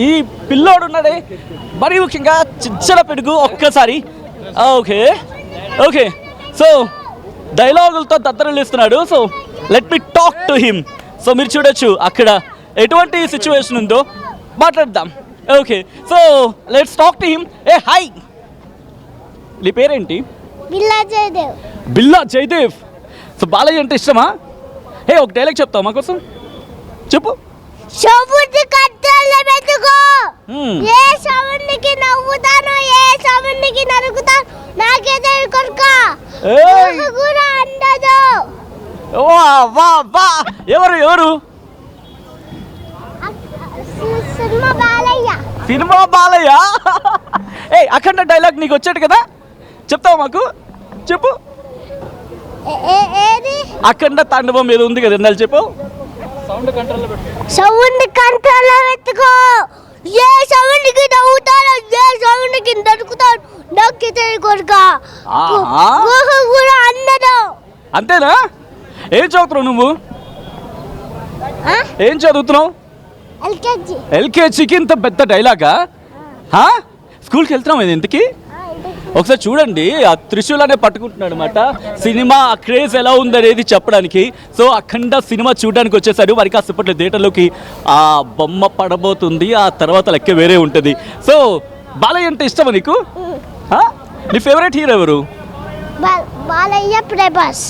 ఈ పిల్లోడు ఉన్నాడే మరీ ముఖ్యంగా చిచ్చల పెడుగు ఒక్కసారి. ఓకే ఓకే, సో డైలాగులతో దత్తరిల్లిస్తున్నాడు. So let me talk to him. So మీరు చూడొచ్చు అక్కడ ఎటువంటి సిచ్యువేషన్ ఉందో మాట్లాడదాం. Okay, so let's talk to him. Hey hi, నీ పేరేంటి? బిల్లా జయదేవ్. బిల్లా జయదేవ్. సో బాలయ్య అంటే ఇష్టమా? హే ఒక డైలాగ్ చెప్తావు మా కోసం, చెప్పు. శవుడి కట్టెల వెతుకో, ఏ శవునికి నవ్వుతాను, ఏ శవునికి నరుకుతాను, నాకే తెలుకొనుక కూడా అందదు. వా వా వా, ఎవరు ఎవరు? సినిమా బాలయ్య. సినిమా బాలయ్య. ఏ అఖండ డైలాగ్ నీకు వచ్చాడు కదా, చెప్తావు మాకు, చెప్పు. ఏది? అఖండ తాండవం ఏదో ఉంది కదా, ఇందాక చెప్పు. శవుని కంట్రోల్లో పెట్టుకో, ఏ శవునికి నవ్వుతాను, ఏ శవునికి నరుకుతాను, నాకే తెలుకొనుక కూడా అందదు. అంతేనా? ఏం చదువుతున్నావు నువ్వు? ఏం చదువుతున్నావు? ఎల్కేజీ. ఎల్కేజీకి ఇంత పెద్ద డైలాగా? స్కూల్కి వెళ్తున్నావు ఇది ఇంతకి? ఒకసారి చూడండి, ఆ త్రిశూలానే పట్టుకుంటున్నాడు అనమాట. సినిమా క్రేజ్ ఎలా ఉందనేది చెప్పడానికి. సో అఖండ సినిమా చూడడానికి వచ్చేసాడు. మరి కాసేపట్లో థియేటర్లోకి ఆ బొమ్మ పడబోతుంది, ఆ తర్వాత లెక్క వేరే ఉంటుంది. సో బాలయ్య అంటే ఇష్టమా నీకు? నీ ఫేవరెట్ హీరో ఎవరు? బాలయ్య ప్రభాస్.